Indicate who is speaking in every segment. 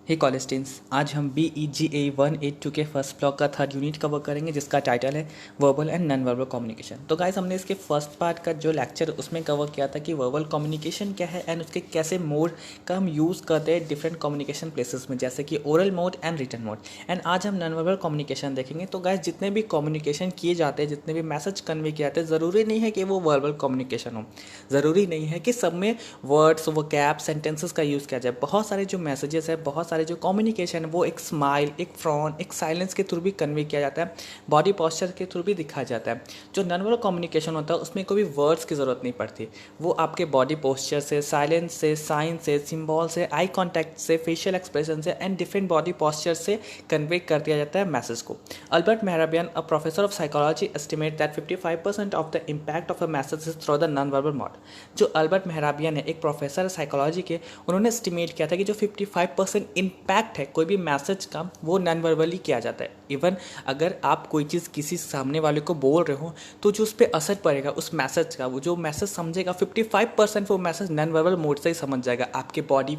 Speaker 1: हे college students, आज हम BEGA 182 के फर्स्ट ब्लॉक का थर्ड यूनिट कवर करेंगे जिसका टाइटल है verbal and non verbal communication. तो गाइस, हमने इसके फर्स्ट पार्ट का जो लेक्चर उसमें कवर किया था कि वर्बल कम्युनिकेशन क्या है एंड उसके कैसे मोड का हम यूज़ करते हैं डिफरेंट कम्युनिकेशन प्लेसेस में, जैसे कि oral mode and written mode. And आज हम नॉन वर्बल कम्युनिकेशन देखेंगे। तो गाइस, जितने भी कम्युनिकेशन किए जाते हैं, जितने भी मैसेज कन्वे किए जाते हैं, ज़रूरी नहीं है कि वो वर्बल कम्युनिकेशन हो, ज़रूरी नहीं है कि सब में वर्ड्स वो कैप सेंटेंसेस का यूज़ किया जाए। बहुत सारे जो मैसेजेस है, बहुत सारे जो कम्युनिकेशन है, वो एक स्माइल, एक फ्रॉन, एक साइलेंस के थ्रू भी कन्वे किया जाता है, बॉडी पोस्चर के थ्रू भी दिखाया जाता है। जो नॉन वर्बल कम्युनिकेशन होता है उसमें कोई भी वर्ड्स की ज़रूरत नहीं पड़ती, वो आपके बॉडी पोस्चर से, साइलेंस से, साइन से, सिंबल से, आई कॉन्टैक्ट से, फेशियल एक्सप्रेशन से एंड डिफरेंट बॉडी पोस्चर से कन्वे कर दिया जाता है मैसेज को। Albert Mehrabian, a professor of psychology, estimate that 55% of the impact of a message is through the non verbal mode. जो अल्बर्ट मेहराबियन है, एक प्रोफेसर साइकोलॉजी के, उन्होंने एस्टिमेट किया था कि जो 55% इम्पैक्ट है कोई भी मैसेज का, वो नॉन वर्बली किया जाता है। इवन अगर आप कोई चीज़ किसी सामने वाले को बोल रहे हो तो जो उस पर असर पड़ेगा उस मैसेज का, वो जो मैसेज समझेगा 55% वो मैसेज नॉन वर्बल मोड से ही समझ जाएगा। आपके बॉडी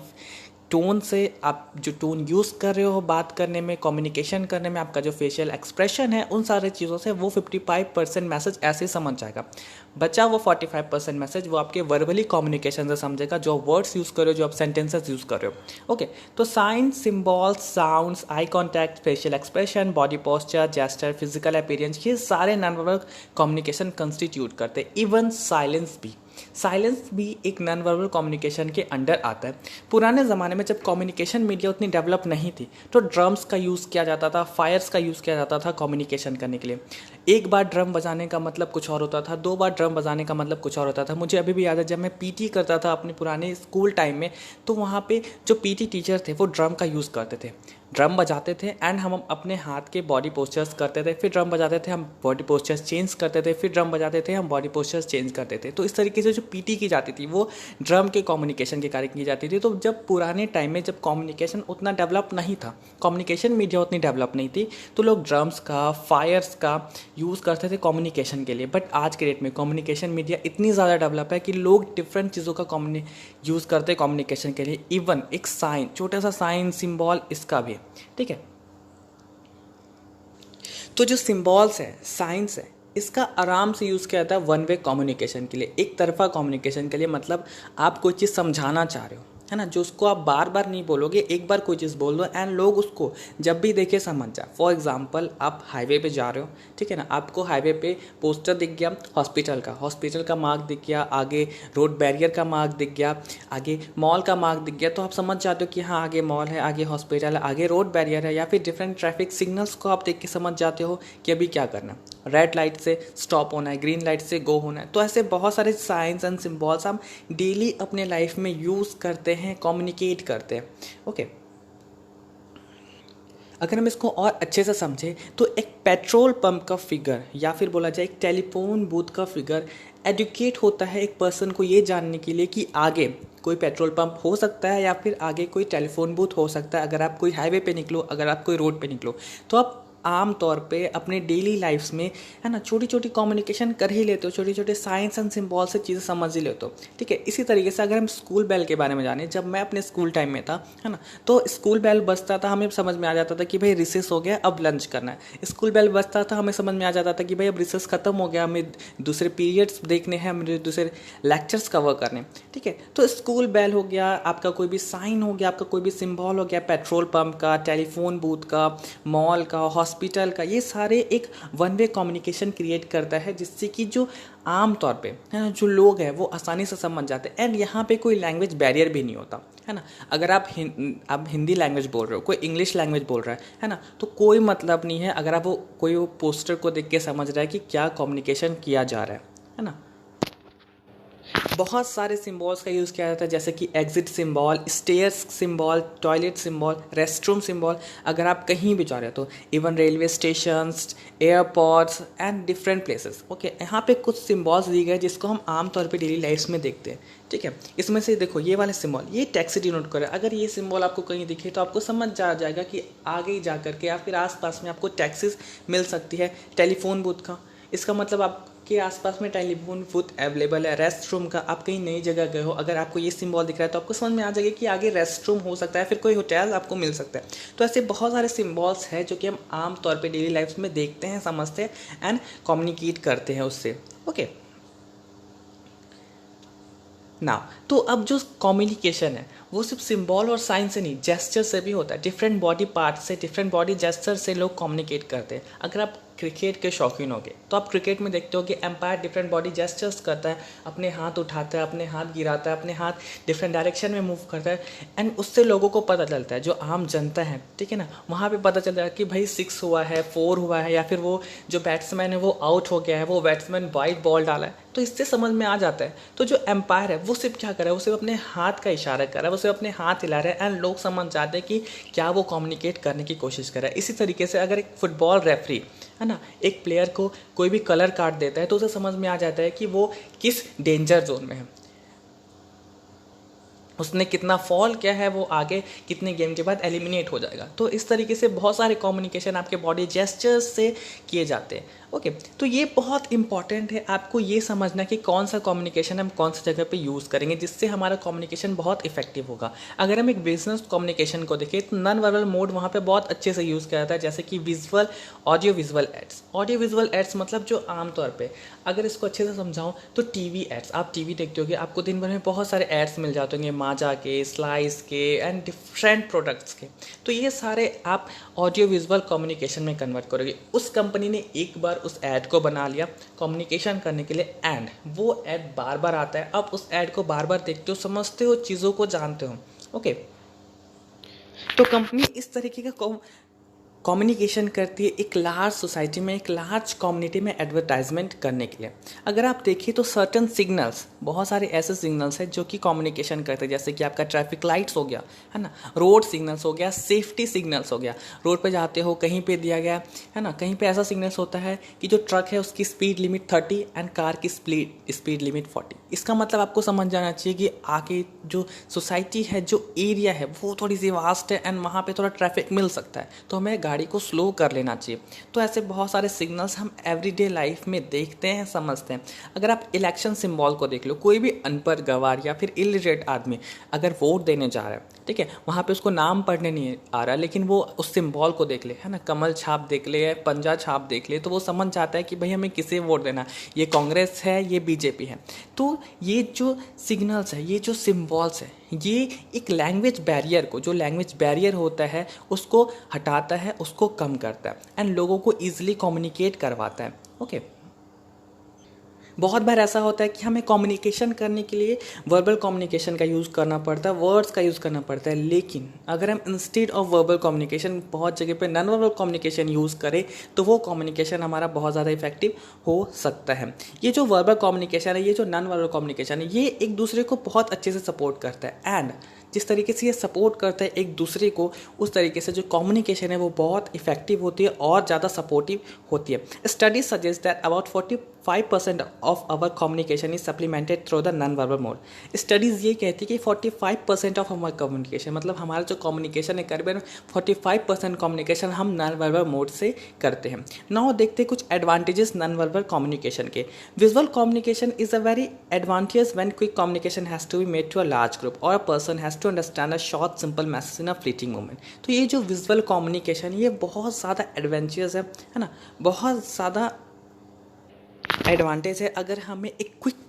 Speaker 1: टोन से, आप जो टोन यूज़ कर रहे हो बात करने में, कम्युनिकेशन करने में, आपका जो फेशियल एक्सप्रेशन है, उन सारे चीज़ों से वो 55% मैसेज ऐसे ही समझ जाएगा। बचा वो 45% मैसेज वो आपके वर्बली कम्युनिकेशन से समझेगा, जो वर्ड्स यूज़ कर रहे हो, जो आप सेंटेंसेस यूज़ कर रहे हो। ओके, तो science, symbols, sounds, eye contact, facial expression, body posture, gesture, physical appearance, ये सारे नॉन वर्बल कम्युनिकेशन कंस्टिट्यूट करते हैं। इवन साइलेंस भी, साइलेंस भी एक नॉन वर्बल कम्युनिकेशन के अंडर आता है। पुराने ज़माने में जब कम्युनिकेशन मीडिया उतनी डेवलप नहीं थी तो ड्रम्स का यूज़ किया जाता था, फायर्स का यूज़ किया जाता था कम्युनिकेशन करने के लिए। एक बार ड्रम बजाने का मतलब कुछ और होता था, 2 बार ड्रम बजाने का मतलब कुछ और होता था। मुझे अभी भी याद है, जब मैं पीटी करता था अपने पुराने स्कूल टाइम में, तो वहाँ पे जो पीटी टीचर थे वो ड्रम का यूज़ करते थे, ड्रम बजाते थे एंड हम अपने हाथ के बॉडी पोस्चर्स करते थे, फिर ड्रम बजाते थे, हम बॉडी पोस्चर्स चेंज करते थे, फिर ड्रम बजाते थे, हम बॉडी पोस्चर्स चेंज करते थे। तो इस तरीके से जो पीटी की जाती थी वो ड्रम के कम्युनिकेशन के कार्य की जाती थी। तो जब पुराने टाइम में जब कम्युनिकेशन उतना डेवलप नहीं था, कम्युनिकेशन मीडिया उतनी डेवलप नहीं थी, तो लोग ड्रम्स का, फायर्स का यूज़ करते थे कम्युनिकेशन के लिए। बट आज के डेट में कम्युनिकेशन मीडिया इतनी ज़्यादा डेवलप है कि लोग डिफरेंट चीज़ों का यूज़ करते हैं कम्युनिकेशन के लिए। इवन एक साइन, छोटा सा साइन, सिंबल, इसका भी, ठीक है। तो जो सिंबल्स है, साइंस है, इसका आराम से यूज़ किया जाता है वन वे कम्युनिकेशन के लिए, एक तरफा कम्युनिकेशन के लिए। मतलब आप कोई चीज़ समझाना चाह रहे हो, है ना, जो उसको आप बार बार नहीं बोलोगे, एक बार कोई चीज़ बोल दो एंड लोग उसको जब भी देखे समझ जाए। फॉर एग्जांपल, आप हाईवे पे जा रहे हो, ठीक है ना, आपको हाईवे पे पोस्टर दिख गया हॉस्पिटल का मार्क दिख गया, आगे रोड बैरियर का मार्क दिख गया, आगे मॉल का मार्क दिख गया, तो आप समझ जाते हो कि हाँ, आगे मॉल है, आगे हॉस्पिटल है, आगे रोड बैरियर है। या फिर डिफरेंट ट्रैफिक सिग्नल्स को आप देख के समझ जाते हो कि अभी क्या करना है, रेड लाइट से स्टॉप होना है, ग्रीन लाइट से गो होना है। तो ऐसे बहुत सारे साइंस एंड सिंबल्स हम डेली अपने लाइफ में यूज़ करते हैं, कम्युनिकेट करते हैं। ओके, अगर हम इसको और अच्छे से समझें तो एक पेट्रोल पंप का फिगर, या फिर बोला जाए एक टेलीफोन बूथ का फिगर, एडुकेट होता है एक पर्सन को ये जानने के लिए कि आगे कोई पेट्रोल पंप हो सकता है या फिर आगे कोई टेलीफोन बूथ हो सकता है। अगर आप कोई हाईवे पे निकलो, अगर आप कोई रोड पे निकलो, तो आप आम तौर पे अपने डेली लाइफ्स में, है ना, छोटी छोटी कम्युनिकेशन कर ही लेते हो, छोटे छोटे साइंस एंड सिंबल से चीज़ें समझ ही लेते हो, ठीक है। इसी तरीके से अगर हम स्कूल बेल के बारे में जाने, जब मैं अपने स्कूल टाइम में था, है ना, तो स्कूल बेल बजता था, हमें समझ में आ जाता था कि भाई रिसेस हो गया, अब लंच करना है। स्कूल बेल बजता था, हमें समझ में आ जाता था कि भाई अब रिसेस खत्म हो गया, हमें दूसरे पीरियड्स देखने हैं, हमें दूसरे लेक्चर्स कवर करने, ठीक है। तो स्कूल बेल हो गया, आपका कोई भी साइन हो गया, आपका कोई भी सिंबल हो गया, पेट्रोल पंप का, टेलीफोन बूथ का, मॉल का, हॉस्पिटल का, ये सारे एक वन वे कम्युनिकेशन क्रिएट करता है, जिससे कि जो आम तौर पे, है ना, जो लोग हैं वो आसानी से समझ जाते हैं। एंड यहाँ पे कोई लैंग्वेज बैरियर भी नहीं होता, है ना। अगर आप हिंदी लैंग्वेज बोल रहे हो, कोई इंग्लिश लैंग्वेज बोल रहा है ना, तो कोई मतलब नहीं है अगर आप कोई पोस्टर को देख के समझ रहा है कि क्या कम्युनिकेशन किया जा रहा है ना। बहुत सारे सिंबल्स का यूज़ किया जाता है, जैसे कि exit symbol, stairs symbol, toilet symbol, restroom symbol. अगर आप कहीं भी जा रहे हो तो even railway stations, airports and different places. Okay, यहाँ पे कुछ सिंबल्स दिए गए जिसको हम आमतौर पे डेली लाइफ में देखते हैं, ठीक है। इसमें से देखो, ये वाले सिंबल, ये टैक्सी डिनोट करे। अगर ये सिंबल आपको कहीं दिखे तो आपको समझ जा जाएगा कि आगे जा करके या फिर आसपास में आपको टैक्सीज मिल सकती है। टेलीफोन बूथ का, इसका मतलब आप के आसपास में टेलीफोन बूथ अवेलेबल है, रेस्ट रूम का, आप कहीं नई जगह गए हो, अगर आपको ये सिंबल दिख रहा है तो आपको समझ में आ जाएगा कि आगे रेस्ट रूम हो सकता है, फिर कोई होटल आपको मिल सकता है। तो ऐसे बहुत सारे सिम्बॉल्स हैं जो कि हम आम तौर पे डेली लाइफ में देखते हैं, समझते हैं एंड कम्युनिकेट करते हैं उससे। ओके ना, तो अब जो कम्युनिकेशन है वो सिर्फ सिंबल और साइन से नहीं, जेस्चर से भी होता है। डिफरेंट बॉडी पार्ट से, डिफरेंट बॉडी जेस्चर से लोग कम्युनिकेट करते हैं। अगर आप क्रिकेट के शौकीन होगे तो आप क्रिकेट में देखते हो कि एम्पायर डिफरेंट बॉडी जेस्चर्स करता है, अपने हाथ उठाता है, अपने हाथ गिराता है, अपने हाथ डिफरेंट डायरेक्शन में मूव करता है, एंड उससे लोगों को पता चलता है, जो आम जनता है, ठीक है ना, वहाँ पे पता चलता है कि भाई 6 हुआ है, 4 हुआ है, या फिर वो जो बैट्समैन है वो आउट हो गया है, वो बैट्समैन वाइड बॉल डाला है, तो इससे समझ में आ जाता है। तो जो एम्पायर है वो सिर्फ क्या कर रहा है, वो सिर्फ अपने हाथ का इशारा कर रहा है, वो सिर्फ अपने हाथ हिला रहा है, एंड लोग समझ जाते हैं कि क्या वो कम्युनिकेट करने की कोशिश कर रहा है। इसी तरीके से अगर एक फुटबॉल रेफरी है ना, एक प्लेयर को कोई भी कलर कार्ड देता है तो उसे समझ में आ जाता है कि वो किस डेंजर जोन में है, उसने कितना फॉल किया है, वो आगे कितने गेम के बाद एलिमिनेट हो जाएगा। तो इस तरीके से बहुत सारे कम्युनिकेशन आपके बॉडी जेस्चर्स से किए जाते हैं। ओके, तो ये बहुत इंपॉर्टेंट है आपको ये समझना कि कौन सा कम्युनिकेशन हम कौन सी जगह पे यूज़ करेंगे जिससे हमारा कम्युनिकेशन बहुत इफेक्टिव होगा। अगर हम एक बिजनेस कम्युनिकेशन को देखें तो नॉन वर्बल मोड वहाँ पे बहुत अच्छे से यूज़ किया जाता है, जैसे कि visual, audio visual aids. Audio visual aids मतलब जो आमतौर पे, अगर इसको अच्छे से समझाऊँ तो टीवी एड्स, आप टीवी देखते होगे, आपको दिन भर में बहुत सारे एड्स मिल जाते होंगे, माजा के, स्लाइस के एंड डिफरेंट प्रोडक्ट्स के। तो ये सारे आप ऑडियो विजुअल कम्युनिकेशन में कन्वर्ट करोगे। उस कंपनी ने एक बार उस ऐड को बना लिया कम्युनिकेशन करने के लिए, एंड वो ऐड बार बार आता है, आप उस ऐड को बार बार देखते हो, समझते हो, चीज़ों को जानते हो। ओके, तो कंपनी इस तरीके का कम्युनिकेशन करती है एक लार्ज सोसाइटी में, एक लार्ज कम्युनिटी में एडवर्टाइजमेंट करने के लिए। अगर आप देखिए तो सर्टन सिग्नल्स, बहुत सारे ऐसे सिग्नल्स हैं जो कि कम्युनिकेशन करते हैं, जैसे कि आपका ट्रैफिक लाइट्स हो गया, है ना, रोड सिग्नल्स हो गया, सेफ्टी सिग्नल्स हो गया, रोड पे जाते हो कहीं पे दिया गया है ना, कहीं पे ऐसा सिग्नल्स होता है कि जो ट्रक है उसकी स्पीड लिमिट 30 एंड कार की स्पीड लिमिट 40। इसका मतलब आपको समझ जाना चाहिए कि आगे जो सोसाइटी है, जो एरिया है वो थोड़ी सी वास्ट है एंड वहाँ पे थोड़ा ट्रैफिक मिल सकता है, तो हमें गाड़ी को स्लो कर लेना चाहिए। तो ऐसे बहुत सारे सिग्नल्स हम एवरीडे लाइफ में देखते हैं, समझते हैं। अगर आप इलेक्शन सिंबल को देख लो, कोई भी अनपढ़ गवार या फिर इलिटरेट आदमी अगर वोट देने जा रहा है, ठीक है, वहाँ पे उसको नाम पढ़ने नहीं आ रहा, लेकिन वो उस सिंबल को देख ले, है ना, कमल छाप देख ले या पंजा छाप देख ले, तो वो समझ जाता है कि भाई हमें किसे वोट देना, ये कांग्रेस है, ये बीजेपी है। तो ये जो सिग्नल्स है, ये जो सिंबल्स है, ये एक लैंग्वेज बैरियर को, जो लैंग्वेज बैरियर होता है उसको हटाता है, उसको कम करता है एंड लोगों को ईजिली कम्युनिकेट करवाता है। ओके, बहुत बार ऐसा होता है कि हमें कम्युनिकेशन करने के लिए वर्बल कम्युनिकेशन का यूज़ करना पड़ता है, वर्ड्स का यूज़ करना पड़ता है, लेकिन अगर हम इंस्टेड ऑफ वर्बल कम्युनिकेशन बहुत जगह पे नॉन वर्बल कम्युनिकेशन यूज़ करें तो वो कम्युनिकेशन हमारा बहुत ज़्यादा इफेक्टिव हो सकता है। ये जो वर्बल कम्युनिकेशन है, ये जो नॉन वर्बल कम्युनिकेशन है, ये एक दूसरे को बहुत अच्छे से सपोर्ट करता है, एंड जिस तरीके से ये सपोर्ट करता है एक दूसरे को, उस तरीके से जो कम्युनिकेशन है वो बहुत इफेक्टिव होती है और ज़्यादा सपोर्टिव होती है। Studies suggest that about 45% of our communication is supplemented through the non verbal mode. Studies ये कहती है कि 45% ऑफ हमारा कम्युनिकेशन, मतलब हमारा जो कम्युनिकेशन है करीबन 45% कम्युनिकेशन हम नॉन वर्बल मोड से करते हैं। नाउ देखते हैं कुछ एडवांटेजेस नॉन वर्बल कम्युनिकेशन के। Visual communication is a very advantage when quick communication has to be made to a large group और a person has to understand a short simple message in a fleeting moment. तो ये जो visual communication, ये बहुत ज़्यादा adventurous है ना, बहुत ज़्यादा एडवांटेज है। अगर हमें एक क्विक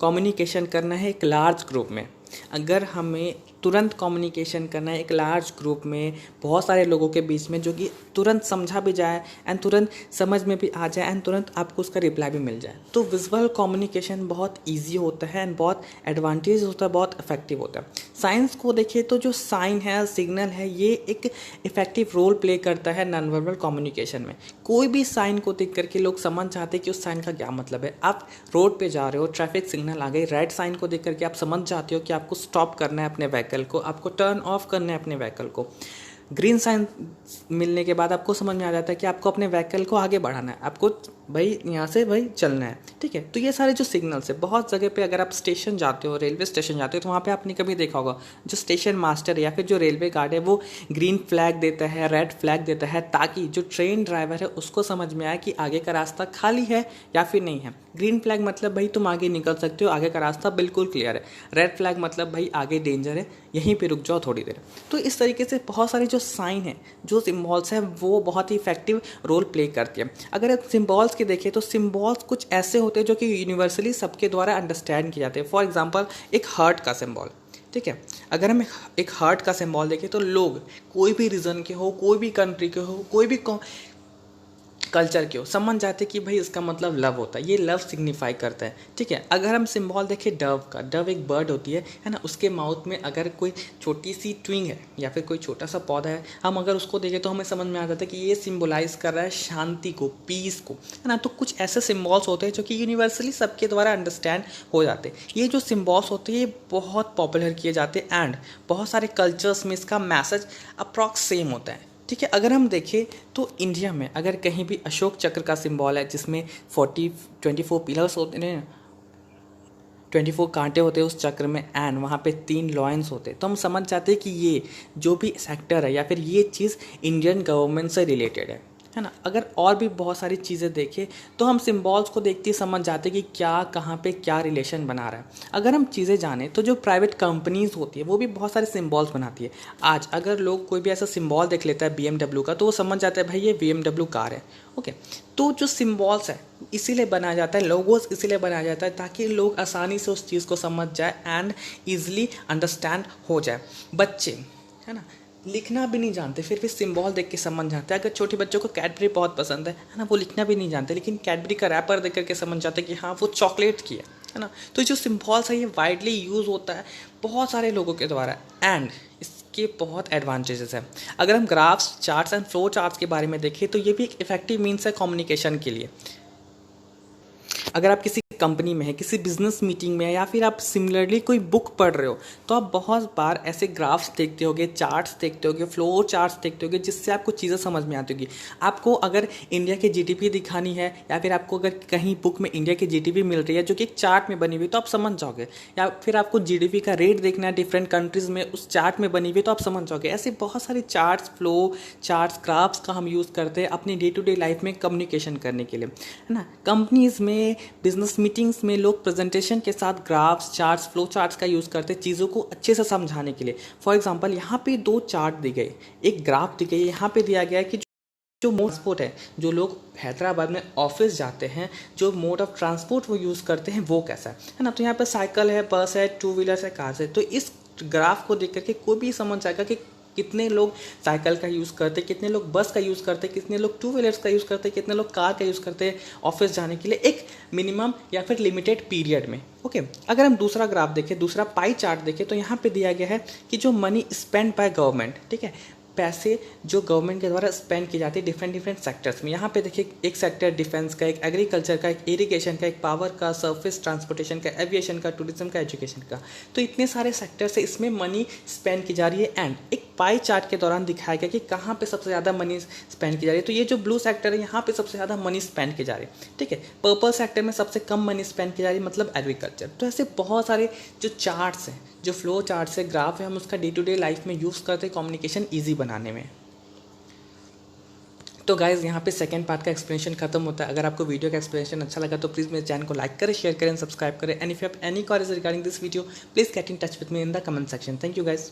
Speaker 1: कम्युनिकेशन करना है एक लार्ज ग्रुप में, अगर हमें तुरंत कम्युनिकेशन करना है एक लार्ज ग्रुप में, बहुत सारे लोगों के बीच में, जो कि तुरंत समझा भी जाए एंड तुरंत समझ में भी आ जाए एंड तुरंत आपको उसका रिप्लाई भी मिल जाए, तो विजुअल कम्युनिकेशन बहुत ईजी होता है एंड बहुत एडवांटेज होता है, बहुत इफेक्टिव होता है। साइंस को देखिए तो जो साइन है, सिग्नल है, ये एक इफेक्टिव रोल प्ले करता है नॉन वर्बल कम्युनिकेशन में। कोई भी साइन को देख करके लोग समझ जाते हैं कि उस साइन का क्या मतलब है। आप रोड पे जा रहे हो, ट्रैफिक सिग्नल आ गई, रेड साइन को देख करके आप समझ जाते हो कि आपको स्टॉप करना है अपने व्हीकल को, आपको टर्न ऑफ करना है अपने व्हीकल को। ग्रीन साइन मिलने के बाद आपको समझ में आ जाता है कि आपको अपने व्हीकल को आगे बढ़ाना है, आपको भाई यहाँ से भाई चलना है, ठीक है। तो ये सारे जो सिग्नल्स है, बहुत जगह पे अगर आप स्टेशन जाते हो, रेलवे स्टेशन जाते हो, तो वहाँ पे आपने कभी देखा होगा जो स्टेशन मास्टर है या फिर जो रेलवे गार्ड है वो ग्रीन फ्लैग देता है, रेड फ्लैग देता है, ताकि जो ट्रेन ड्राइवर है उसको समझ में आए कि आगे का रास्ता खाली है या फिर नहीं है। ग्रीन फ्लैग मतलब भाई तुम आगे निकल सकते हो, आगे का रास्ता बिल्कुल क्लियर है। रेड फ्लैग मतलब भाई आगे डेंजर है, यहीं पे रुक जाओ थोड़ी देर। तो इस तरीके से बहुत सारे जो साइन है, जो सिम्बॉल्स हैं, वो बहुत ही इफेक्टिव रोल प्ले करती है। अगर आप सिम्बॉल्स के देखें तो सिम्बॉल्स कुछ ऐसे होते हैं जो कि यूनिवर्सली सबके द्वारा अंडरस्टैंड किए जाते हैं। फॉर एग्जांपल एक हार्ट का सिम्बॉल, ठीक है। अगर हम एक हार्ट का सिम्बॉल देखें तो लोग कोई भी रीजन के हो, कोई भी कंट्री के हो, कोई भी कल्चर के हो, समझ जाते कि भाई इसका मतलब लव होता है, ये लव सिग्निफाई करता है, ठीक है। अगर हम सिंबल देखें डव का, डव एक बर्ड होती है ना, उसके माउथ में अगर कोई छोटी सी ट्विंग है या फिर कोई छोटा सा पौधा है, हम अगर उसको देखें तो हमें समझ में आ जाता है कि ये सिम्बोलाइज कर रहा है शांति को, पीस को, है ना। तो कुछ ऐसे सिम्बॉल्स होते हैं जो कि यूनिवर्सली सबके द्वारा अंडरस्टैंड हो जाते हैं। ये जो सिम्बॉल्स होते हैं ये बहुत पॉपुलर किए जाते हैं एंड बहुत सारे कल्चर्स में इसका मैसेज अप्रॉक्स सेम होता है, ठीक है। अगर हम देखें तो इंडिया में अगर कहीं भी अशोक चक्र का सिंबल है जिसमें 24 पिलर्स होते हैं, 24 कांटे होते हैं उस चक्र में, एंड वहाँ पे 3 लॉयंस होते हैं, तो हम समझ जाते हैं कि ये जो भी सेक्टर है या फिर ये चीज़ इंडियन गवर्नमेंट से रिलेटेड है ना। अगर और भी बहुत सारी चीज़ें देखें तो हम सिम्बॉल्स को देखते ही समझ जाते कि क्या कहाँ पे क्या रिलेशन बना रहा है। अगर हम चीज़ें जानें तो जो प्राइवेट कंपनीज होती है वो भी बहुत सारे सिम्बॉल्स बनाती है। आज अगर लोग कोई भी ऐसा सिम्बॉल देख लेता है BMW का, तो वो समझ जाता है भाई ये BMW कार है, ओके। तो जो सिम्बॉल्स है इसीलिए बनाया जाता है, लोगोस इसीलिए बनाया जाता है ताकि लोग आसानी से उस चीज़ को समझ जाए एंड ईजिली अंडरस्टैंड हो जाए। बच्चे है ना लिखना भी नहीं जानते, फिर भी सिंबल देख के समझ जाते हैं। अगर छोटे बच्चों को कैडबरी बहुत पसंद है ना, वो लिखना भी नहीं जानते, लेकिन कैडबरी का रैपर देख करके समझ जाते हैं कि हाँ वो चॉकलेट की है ना। तो जो सिम्बॉल्स है ये वाइडली यूज़ होता है बहुत सारे लोगों के द्वारा एंड इसके बहुत एडवांटेजेस हैं। अगर हम graphs, charts and flow charts के बारे में देखें तो ये भी एक इफेक्टिव मीन्स है कम्युनिकेशन के लिए। अगर आप किसी कंपनी में है, किसी बिजनेस मीटिंग में है, या फिर आप सिमिलरली कोई बुक पढ़ रहे हो, तो आप बहुत बार ऐसे ग्राफ्स देखते होगे, चार्ट्स देखते होगे, फ्लो चार्ट्स देखते होगे, जिससे आपको चीज़ें समझ में आती होगी। आपको अगर इंडिया की जीडीपी दिखानी है या फिर आपको अगर कहीं बुक में इंडिया की जीडीपी मिल रही है जो कि एक चार्ट में बनी हुई, तो आप समझ जाओगे। या फिर आपको जीडीपी का रेट देखना है डिफरेंट कंट्रीज़ में, उस चार्ट में बनी हुई, तो आप समझ जाओगे। ऐसे बहुत सारे चार्ट्स, फ्लो चार्ट्स, ग्राफ्स का हम यूज़ करते हैं अपनी डे टू डे लाइफ में कम्युनिकेशन करने के लिए, है ना। कंपनीज़ में, बिजनेस मीटिंग्स में लोग प्रेजेंटेशन के साथ ग्राफ्स, चार्ट्स, फ्लो चार्ट्स का यूज़ करते हैं चीज़ों को अच्छे से समझाने के लिए। फॉर एग्जांपल यहाँ पे 2 चार्ट दी गई, एक ग्राफ दी गई, यहाँ पे दिया गया है कि जो मोड ट्रांसपोर्ट है, जो लोग हैदराबाद में ऑफिस जाते हैं, जो मोड ऑफ ट्रांसपोर्ट वो यूज़ करते हैं वो कैसा है ना। तो यहाँ पे साइकिल है, बस है, 2 व्हीलर्स है, कार्स है। तो इस ग्राफ को देख करके कोई भी समझ जाएगा कि कितने लोग साइकिल का यूज़ करते, कितने लोग बस का यूज़ करते, कितने लोग 2 व्हीलर्स का यूज़ करते, कितने लोग कार का यूज़ करते हैं ऑफिस जाने के लिए एक मिनिमम या फिर लिमिटेड पीरियड में, ओके। अगर हम दूसरा ग्राफ देखें, दूसरा पाई चार्ट देखें, तो यहाँ पे दिया गया है कि जो मनी स्पेंड बाय गवर्नमेंट, ठीक है, पैसे जो गवर्नमेंट के द्वारा स्पेंड की जाती है डिफरेंट सेक्टर्स में। यहाँ पे देखिए एक सेक्टर डिफेंस का, एक एग्रीकल्चर का, एक इरिगेशन का, एक पावर का, सर्फेस ट्रांसपोर्टेशन का, एविएशन का, टूरिज्म का, एजुकेशन का। तो इतने सारे सेक्टर से इसमें मनी स्पेंड की जा रही है एंड एक पाई चार्ट के दौरान दिखाया गया कि कहाँ पे सबसे ज़्यादा मनी स्पेंड की जा रही है। तो ये जो ब्लू सेक्टर है यहाँ पे सबसे ज़्यादा मनी स्पेंड की जा रही है, ठीक है। पर्पल सेक्टर में सबसे कम मनी स्पेंड की जा रही है, मतलब एग्रीकल्चर। तो ऐसे बहुत सारे जो चार्ट्स हैं, जो फ्लो चार्ट्स है, ग्राफ है, हम उसका डे टू डे लाइफ में यूज़ करते हैं कम्युनिकेशन ईजी बनाने में। तो गाइज़ यहाँ पे सेकंड पार्ट का एक्सप्लेनेशन खत्म होता है। अगर आपको वीडियो का एक्सप्लेनेशन अच्छा लगा तो प्लीज़ मेरे चैनल को लाइक करें, शेयर करें, सब्सक्राइब करें and if you have any queries regarding this video please get in touch with me in the comment section. Thank you guys.